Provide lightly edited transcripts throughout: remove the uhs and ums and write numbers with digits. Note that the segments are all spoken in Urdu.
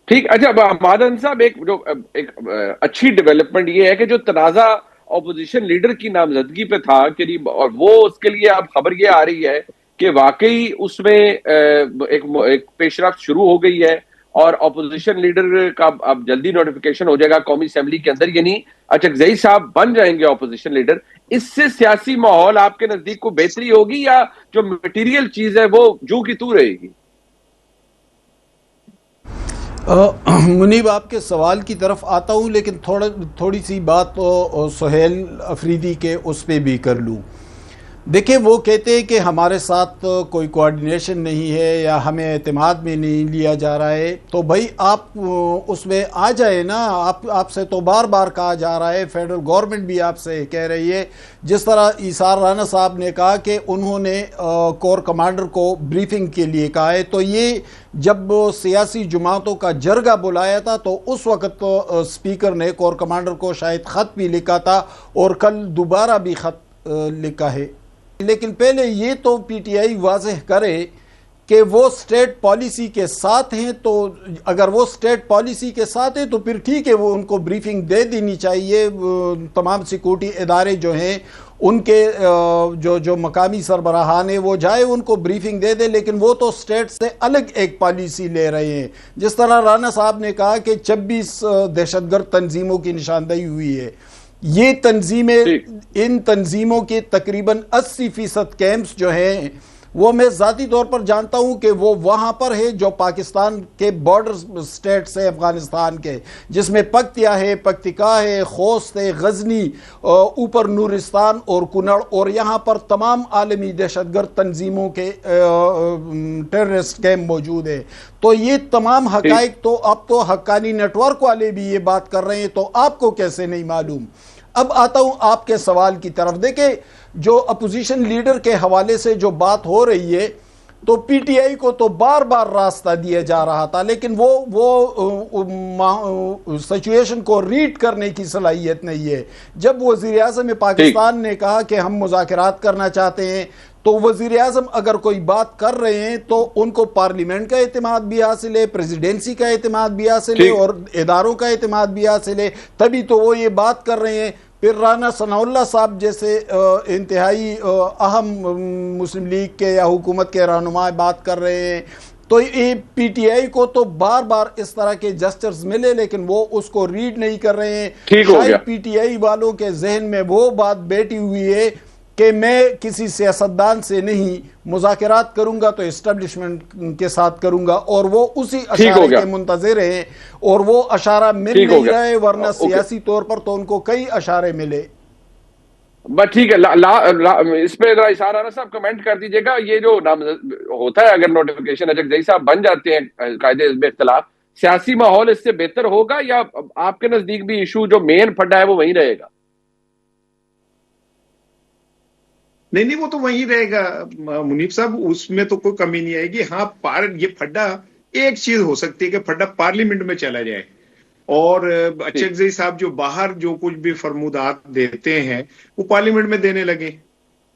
ٹھیک. اچھا مادن صاحب، ایک اچھی ڈیولپمنٹ یہ ہے کہ جو تنازع اپوزیشن لیڈر کی نامزدگی پہ تھا قریب، اور وہ اس کے لیے اب خبر یہ آ رہی ہے کہ واقعی اس میں ایک پیش رفت شروع ہو گئی ہے، اور اپوزیشن لیڈر کا اب جلدی نوٹیفیکیشن ہو جائے گا قومی اسمبلی کے اندر، یعنی اچکزئی صاحب بن جائیں گے اپوزیشن لیڈر. اس سے سیاسی ماحول آپ کے نزدیک کو بہتری ہوگی، یا جو مٹیریل چیز ہے وہ جو کی تو رہے گی؟ منیب، آپ کے سوال کی طرف آتا ہوں، لیکن تھوڑی سی بات سہیل افریدی کے اس پہ بھی کر لوں. دیکھیں، وہ کہتے ہیں کہ ہمارے ساتھ کوئی کوارڈینیشن نہیں ہے یا ہمیں اعتماد میں نہیں لیا جا رہا ہے. تو بھائی آپ اس میں آ جائے نا. آپ سے تو بار بار کہا جا رہا ہے، فیڈرل گورنمنٹ بھی آپ سے کہہ رہی ہے. جس طرح ایثار رانا صاحب نے کہا کہ انہوں نے کور کمانڈر کو بریفنگ کے لیے کہا ہے، تو یہ جب سیاسی جماعتوں کا جرگہ بلایا تھا تو اس وقت اسپیکر نے کور کمانڈر کو شاید خط بھی لکھا تھا، اور کل دوبارہ بھی خط لکھا ہے. لیکن پہلے یہ تو پی ٹی آئی واضح کرے کہ وہ سٹیٹ پالیسی کے ساتھ ہیں. تو اگر وہ سٹیٹ پالیسی کے ساتھ ہیں تو پھر ٹھیک ہے، وہ ان کو بریفنگ دے دینی چاہیے. تمام سیکورٹی ادارے جو ہیں ان کے جو مقامی سربراہان ہیں وہ جائے ان کو بریفنگ دے دے. لیکن وہ تو سٹیٹ سے الگ ایک پالیسی لے رہے ہیں. جس طرح رانا صاحب نے کہا کہ 26 دہشت گرد تنظیموں کی نشاندہی ہوئی ہے. یہ تنظیمیں، ٹھیک. ان تنظیموں کے تقریباً 80% کیمپس جو ہیں وہ میں ذاتی طور پر جانتا ہوں کہ وہ وہاں پر ہے جو پاکستان کے بارڈر سٹیٹس ہیں افغانستان کے، جس میں پکتیا ہے، پکتیکا ہے، خوست ہے، غزنی، اوپر نورستان اور کنڑ، اور یہاں پر تمام عالمی دہشت گرد تنظیموں کے ٹیررسٹ کیمپ موجود ہیں. تو یہ تمام ٹھیک. حقائق تو اب تو حقانی نیٹ ورک والے بھی یہ بات کر رہے ہیں، تو آپ کو کیسے نہیں معلوم؟ اب آتا ہوں آپ کے سوال کی طرف. دیکھیں، جو اپوزیشن لیڈر کے حوالے سے جو بات ہو رہی ہے، تو پی ٹی آئی کو تو بار بار راستہ دیا جا رہا تھا، لیکن وہ سچویشن کو ریڈ کرنے کی صلاحیت نہیں ہے. جب وزیر اعظم ٹھیک. پاکستان نے کہا کہ ہم مذاکرات کرنا چاہتے ہیں، تو وزیر اعظم اگر کوئی بات کر رہے ہیں تو ان کو پارلیمنٹ کا اعتماد بھی حاصل ہے، پریزیڈنسی کا اعتماد بھی حاصل ہے، ٹھیک. اور اداروں کا اعتماد بھی حاصل ہے، تبھی تو وہ یہ بات کر رہے ہیں. پھر رانا ثناء اللہ صاحب جیسے انتہائی اہم مسلم لیگ کے یا حکومت کے رہنما بات کر رہے ہیں. تو یہ پی ٹی آئی کو تو بار بار اس طرح کے جسچرز ملے، لیکن وہ اس کو ریڈ نہیں کر رہے ہیں. ٹھیک ہو گیا. شاید پی ٹی آئی والوں کے ذہن میں وہ بات بیٹھی ہوئی ہے کہ میں کسی سیاستدان سے نہیں مذاکرات کروں گا تو اسٹیبلشمنٹ کے ساتھ کروں گا، اور وہ اسی ٹھیک اشارے ہو گیا. کے منتظر ہیں، اور وہ اشارہ مل ٹھیک ہو نہیں گیا. رہے. ورنہ اوکے. سیاسی طور پر تو ان کو کئی اشارے ملے. بس ٹھیک ہے. اس پہ ذرا اشارہ نا صاحب کمنٹ کر دیجیے گا. یہ جو ہوتا ہے اگر نوٹیفیکیشن اچکزئی صاحب بن جاتے ہیں قائد حزب اختلاف، سیاسی ماحول اس سے بہتر ہوگا، یا آپ کے نزدیک بھی ایشو جو مین پھڈا ہے وہ وہیں رہے گا؟ نہیں نہیں، وہ تو وہیں رہے گا منیب صاحب، اس میں تو کوئی کمی نہیں آئے گی. ہاں، یہ پھڈا ایک چیز ہو سکتی ہے کہ پھڈا پارلیمنٹ میں چلا جائے، اور ٹھیک. اچکزئی صاحب جو باہر جو کچھ بھی فرمودات دیتے ہیں وہ پارلیمنٹ میں دینے لگے.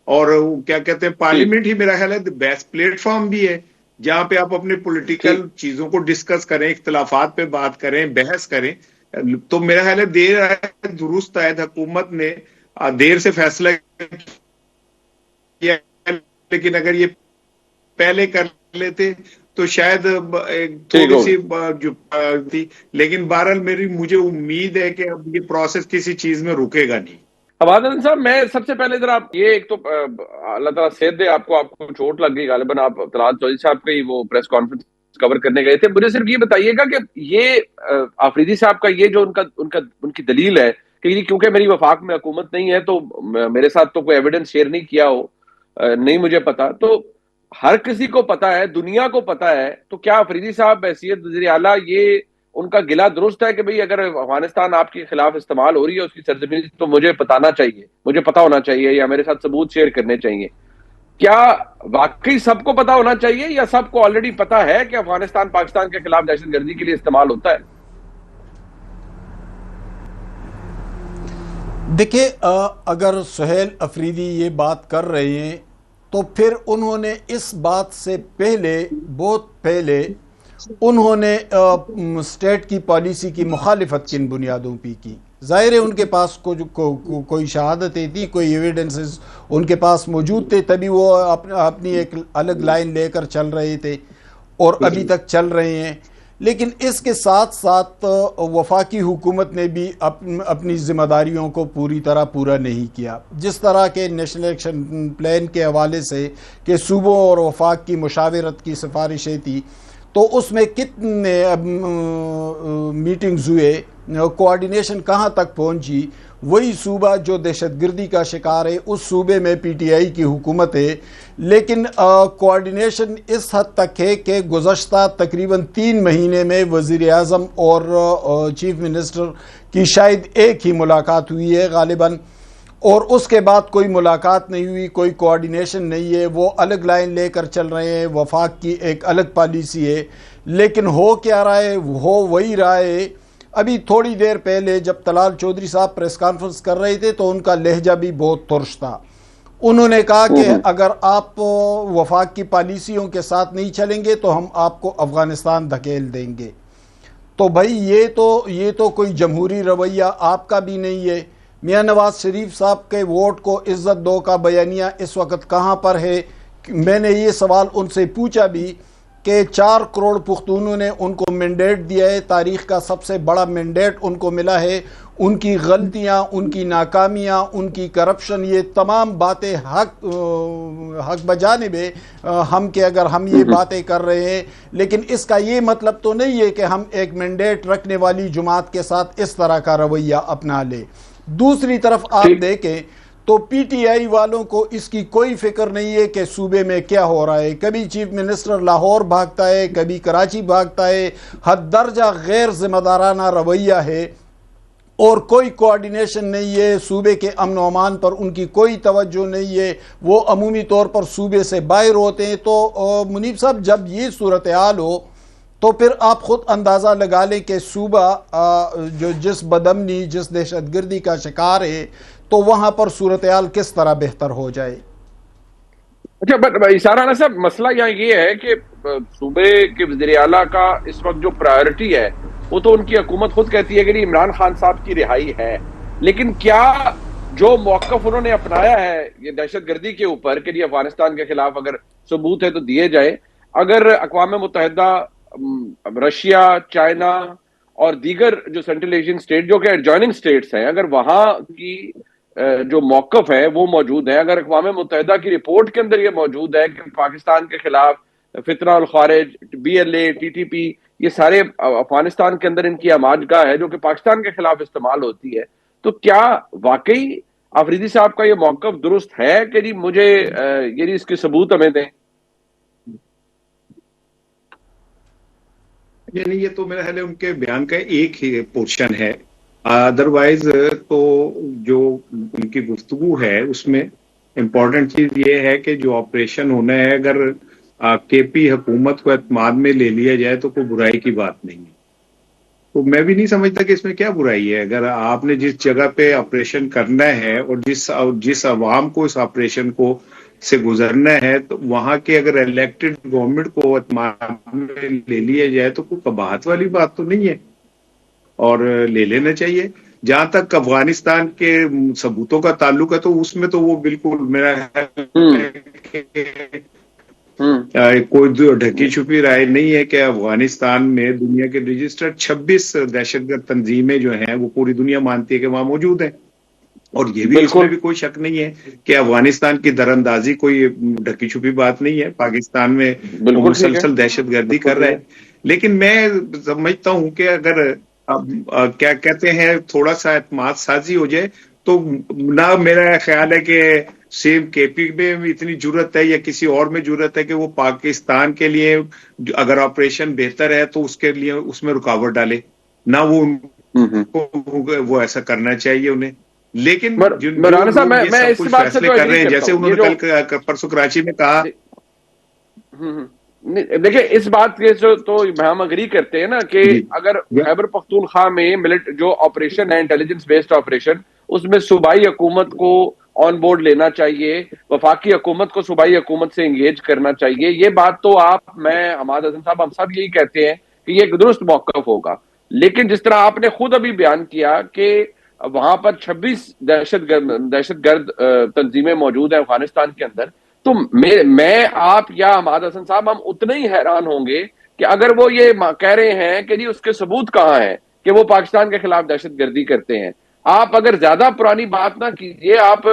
اور کیا کہتے ہیں، ٹھیک. پارلیمنٹ ہی میرا خیال ہے بیسٹ پلیٹ فارم بھی ہے جہاں پہ آپ اپنے ٹھیک. پولیٹیکل چیزوں کو ڈسکس کریں، اختلافات پہ بات کریں، بحث کریں. تو میرا خیال ہے دیر آئے درست آئے، حکومت نے دیر سے فیصلہ کیا، لیکن اگر یہ پہلے کر لیتے تو شاید ٹھیک تھوڑی ہو گیا. سی جو تھی. لیکن بہرحال مجھے امید ہے کہ اب یہ پروسیس کسی چیز میں رکے گا نہیں. عبادت صاحب، میں سب سے پہلے ذرا یہ ایک تو اللہ تعالیٰ صحت دے، آپ کو چوٹ لگ گئی غالباً، آپ طلعت چودھری صاحب کی وہ پریس کانفرنس کور کرنے گئے تھے. مجھے صرف یہ بتائیے گا کہ یہ آفریدی صاحب کا یہ جو ان کی دلیل ہے کہ کیونکہ میری وفاق میں حکومت نہیں ہے تو میرے ساتھ تو کوئی ایویڈنس شیئر نہیں کیا ہو، نہیں مجھے پتا. تو ہر کسی کو پتا ہے، دنیا کو پتا ہے، تو کیا آفریدی صاحب بحیثیت وزیر اعلیٰ یہ ان کا گلہ درست ہے کہ بھئی اگر افغانستان آپ کے خلاف استعمال ہو رہی ہے اس کی سرزمین تو مجھے بتانا چاہیے، مجھے پتا ہونا چاہیے، یا میرے ساتھ ثبوت شیئر کرنے چاہیے؟ کیا واقعی سب کو پتا ہونا چاہیے، یا سب کو آلریڈی پتا ہے کہ افغانستان پاکستان کے خلاف دہشت گردی کے لیے استعمال ہوتا ہے؟ دیکھیں، اگر سہیل افریدی یہ بات کر رہے ہیں تو پھر انہوں نے اس بات سے پہلے، بہت پہلے انہوں نے اسٹیٹ کی پالیسی کی مخالفت کن بنیادوں پہ کی؟ ظاہر ہے ان کے پاس کوئی شہادتیں تھی، کوئی ایویڈنسز ان کے پاس موجود تھے، تبھی وہ اپنی ایک الگ لائن لے کر چل رہے تھے اور ابھی تک چل رہے ہیں۔ لیکن اس کے ساتھ ساتھ وفاقی حکومت نے بھی اپنی ذمہ داریوں کو پوری طرح پورا نہیں کیا، جس طرح کے نیشنل ایکشن پلان کے حوالے سے کہ صوبوں اور وفاق کی مشاورت کی سفارشیں تھی، تو اس میں کتنے میٹنگز ہوئے، کوارڈینیشن کہاں تک پہنچی؟ وہی صوبہ جو دہشت گردی کا شکار ہے اس صوبے میں پی ٹی آئی کی حکومت ہے، لیکن کوارڈینیشن اس حد تک ہے کہ گزشتہ تقریباً 3 مہینے میں وزیر اعظم اور چیف منسٹر کی شاید ایک ہی ملاقات ہوئی ہے غالباً، اور اس کے بعد کوئی ملاقات نہیں ہوئی، کوئی کوارڈینیشن نہیں ہے، وہ الگ لائن لے کر چل رہے ہیں، وفاق کی ایک الگ پالیسی ہے، لیکن ہو کیا رہا ہے؟ ہو وہی رہا ہے۔ ابھی تھوڑی دیر پہلے جب طلال چودھری صاحب پریس کانفرنس کر رہے تھے تو ان کا لہجہ بھی بہت ترش تھا۔ انہوں نے کہا کہ اگر آپ وفاق کی پالیسیوں کے ساتھ نہیں چلیں گے تو ہم آپ کو افغانستان دھکیل دیں گے۔ تو بھائی یہ تو کوئی جمہوری رویہ آپ کا بھی نہیں ہے۔ میاں نواز شریف صاحب کے ووٹ کو عزت دو کا بیانیہ اس وقت کہاں پر ہے؟ میں نے یہ سوال ان سے پوچھا بھی کہ 4 کروڑ پختونوں نے ان کو مینڈیٹ دیا ہے، تاریخ کا سب سے بڑا مینڈیٹ ان کو ملا ہے، ان کی غلطیاں، ان کی ناکامیاں، ان کی کرپشن، یہ تمام باتیں حق بجانب ہے ہم کہ اگر ہم یہ باتیں کر رہے ہیں، لیکن اس کا یہ مطلب تو نہیں ہے کہ ہم ایک مینڈیٹ رکھنے والی جماعت کے ساتھ اس طرح کا رویہ اپنا لیں۔ دوسری طرف آپ دیکھیں تو پی ٹی آئی والوں کو اس کی کوئی فکر نہیں ہے کہ صوبے میں کیا ہو رہا ہے۔ کبھی چیف منسٹر لاہور بھاگتا ہے، کبھی کراچی بھاگتا ہے، حد درجہ غیر ذمہ دارانہ رویہ ہے اور کوئی کوارڈینیشن نہیں ہے۔ صوبے کے امن و امان پر ان کی کوئی توجہ نہیں ہے، وہ عمومی طور پر صوبے سے باہر ہوتے ہیں۔ تو منیب صاحب، جب یہ صورتحال ہو تو پھر آپ خود اندازہ لگا لیں کہ صوبہ جو جس بدامنی، جس دہشت گردی کا شکار ہے، تو وہاں پر صورتحال کس طرح بہتر ہو جائے۔ اچھا، اشارہ صاحب، مسئلہ یہاں یہ ہے کہ صوبے کے وزیر اعلیٰ کا اس وقت جو پرائیورٹی ہے وہ تو ان کی حکومت خود کہتی ہے کہ عمران خان صاحب کی رہائی ہے، لیکن کیا جو موقف انہوں نے اپنایا ہے یہ دہشت گردی کے اوپر کہ افغانستان کے خلاف اگر ثبوت ہے تو دیے جائے، اگر اقوام متحدہ، رشیا، چائنا اور دیگر جو سینٹرل ایشین اسٹیٹ جو کہ ایڈجوائننگ اسٹیٹس ہیں، اگر وہاں کی جو موقف ہے وہ موجود ہے، اگر اقوام متحدہ کی رپورٹ کے اندر یہ موجود ہے کہ پاکستان کے خلاف فتنہ الخوارج، B L A, T T P, یہ سارے افغانستان کے اندر ان کی آماج گاہ ہے جو کہ پاکستان کے خلاف استعمال ہوتی ہے، تو کیا واقعی آفریدی صاحب کا یہ موقف درست ہے کہ جی مجھے یہ اس کے ثبوت ہمیں دیں؟ یعنی یہ تو میرا خیال ہے ان کے بیان کا ایک ہی پورشن ہے، ادروائز تو جو ان کی گفتگو ہے اس میں امپورٹنٹ چیز یہ ہے کہ جو آپریشن ہونا ہے اگر کے پی حکومت کو اعتماد میں لے لیا جائے تو کوئی برائی کی بات نہیں ہے۔ تو میں بھی نہیں سمجھتا کہ اس میں کیا برائی ہے، اگر آپ نے جس جگہ پہ آپریشن کرنا ہے اور جس عوام کو اس آپریشن کو سے گزرنا ہے تو وہاں کے اگر الیکٹڈ گورنمنٹ کو اعتماد میں لے لیا جائے تو کوئی قباحت والی بات تو نہیں ہے اور لے لینا چاہیے۔ جہاں تک افغانستان کے ثبوتوں کا تعلق ہے تو اس میں تو وہ بالکل میرا کوئی ڈھکی چھپی رائے نہیں ہے کہ افغانستان میں دنیا کے رجسٹرڈ 26 دہشت گرد تنظیمیں جو ہیں وہ پوری دنیا مانتی ہے کہ وہاں موجود ہیں، اور یہ بھی اس میں بھی کوئی شک نہیں ہے کہ افغانستان کی در اندازی کوئی ڈھکی چھپی بات نہیں ہے، پاکستان میں مسلسل دہشت گردی کر رہا ہے۔ لیکن میں سمجھتا ہوں کہ اگر کیا کہتے ہیں تھوڑا سا اعتماد سازی ہو جائے تو نہ میرا خیال ہے کہ سیم کے پی میں اتنی جرت ہے یا کسی اور میں جرت ہے کہ وہ پاکستان کے لیے اگر آپریشن بہتر ہے تو اس کے لیے اس میں رکاوٹ ڈالے، نہ وہ ایسا کرنا چاہیے انہیں۔ لیکن مولانا صاحب، میں اس بات سے کر رہے ہیں جیسے انہوں نے کل پرسوں کراچی میں کہا، دیکھیں اس بات کے تو ہم اگری کرتے ہیں نا کہ اگر خیبر پختونخوا میں جو آپریشن ہے انٹیلیجنس بیسڈ آپریشن، اس میں صوبائی حکومت کو آن بورڈ لینا چاہیے، وفاقی حکومت کو صوبائی حکومت سے انگیج کرنا چاہیے. یہ بات تو آپ، میں، حماد حسن صاحب، ہم سب یہی کہتے ہیں کہ یہ ایک درست موقف ہوگا. لیکن جس طرح آپ نے خود ابھی بیان کیا کہ وہاں پر 26 دہشت گرد تنظیمیں موجود ہیں افغانستان کے اندر، تو میں، آپ یا حماد حسن صاحب ہم اتنے ہی حیران ہوں گے کہ اگر وہ یہ کہہ رہے ہیں کہ جی اس کے ثبوت کہاں ہیں کہ وہ پاکستان کے خلاف دہشت گردی کرتے ہیں. آپ اگر زیادہ پرانی بات نہ کیجیے، آپ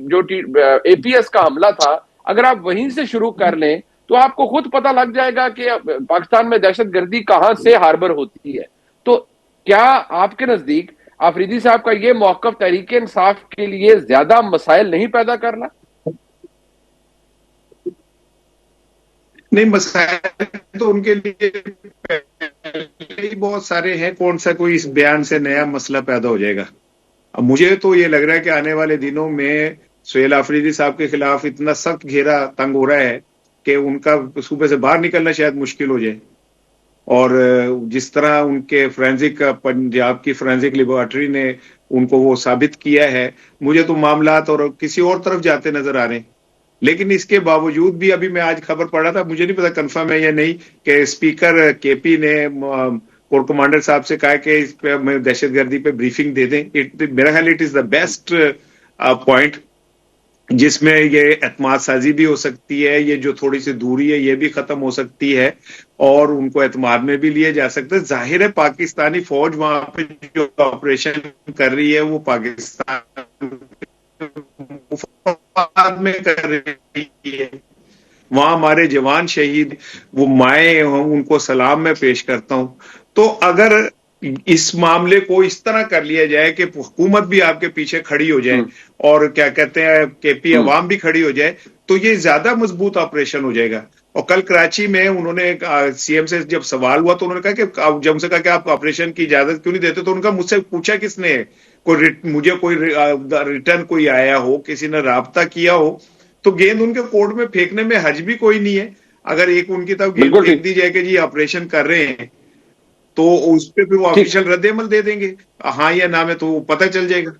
جو اے پی ایس کا حملہ تھا اگر آپ وہیں سے شروع کر لیں تو آپ کو خود پتہ لگ جائے گا کہ پاکستان میں دہشت گردی کہاں سے ہاربر ہوتی ہے. تو کیا آپ کے نزدیک آفریدی صاحب کا یہ موقف تحریک انصاف کے لیے زیادہ مسائل نہیں پیدا کرنا؟ نہیں، مسائل تو ان کے لیے بہت سارے ہیں، کون سا کوئی اس بیان سے نیا مسئلہ پیدا ہو جائے گا. اب مجھے تو یہ لگ رہا ہے کہ آنے والے دنوں میں سہیل آفریدی صاحب کے خلاف اتنا سخت گھیرا تنگ ہو رہا ہے کہ ان کا صوبے سے باہر نکلنا شاید مشکل ہو جائے. اور جس طرح ان کے فرینزک، پنجاب کی فرینزک لیبارٹری نے ان کو وہ ثابت کیا ہے، مجھے تو معاملات اور کسی اور طرف جاتے نظر آ رہے ہیں. لیکن اس کے باوجود بھی ابھی میں آج خبر پڑھ رہا تھا، مجھے نہیں پتا کنفرم ہے یا نہیں، کہ اسپیکر کے پی نے کور کمانڈر صاحب سے کہا کہ اس پہ دہشت گردی پہ بریفنگ دے دیں. میرا خیال it is the best point, جس میں یہ اعتماد سازی بھی ہو سکتی ہے، یہ جو تھوڑی سی دوری ہے یہ بھی ختم ہو سکتی ہے، اور ان کو اعتماد میں بھی لیا جا سکتا ہے. ظاہر ہے پاکستانی فوج وہاں پہ جو آپریشن کر رہی ہے وہ پاکستان میں کر رہی ہے. وہاں ہمارے جوان شہید، وہ مائیں ہوں، ان کو سلام میں پیش کرتا ہوں. تو اگر اس معاملے کو اس طرح کر لیا جائے کہ حکومت بھی آپ کے پیچھے کھڑی ہو جائے اور کیا کہتے ہیں کے پی عوام بھی کھڑی ہو جائے، تو یہ زیادہ مضبوط آپریشن ہو جائے گا. اور کل کراچی میں انہوں نے سی ایم سے جب سوال ہوا تو انہوں نے کہا کہ جب سے کہا کہ آپ آپریشن کی اجازت کیوں نہیں دیتے، تو ان کا مجھ سے پوچھا کس نے، مجھے کوئی ریٹرن کوئی آیا ہو، کسی نے رابطہ کیا ہو، تو گیند ان کے کورٹ میں پھینکنے میں حرج بھی کوئی نہیں ہے. اگر ایک ان کی طرف گیند پھینک دی جائے کہ جی آپریشن کر رہے ہیں، تو اس پہ پھر وہ آفیشیل رد عمل دے دیں گے، ہاں یا نہ میں، تو پتہ چل جائے گا.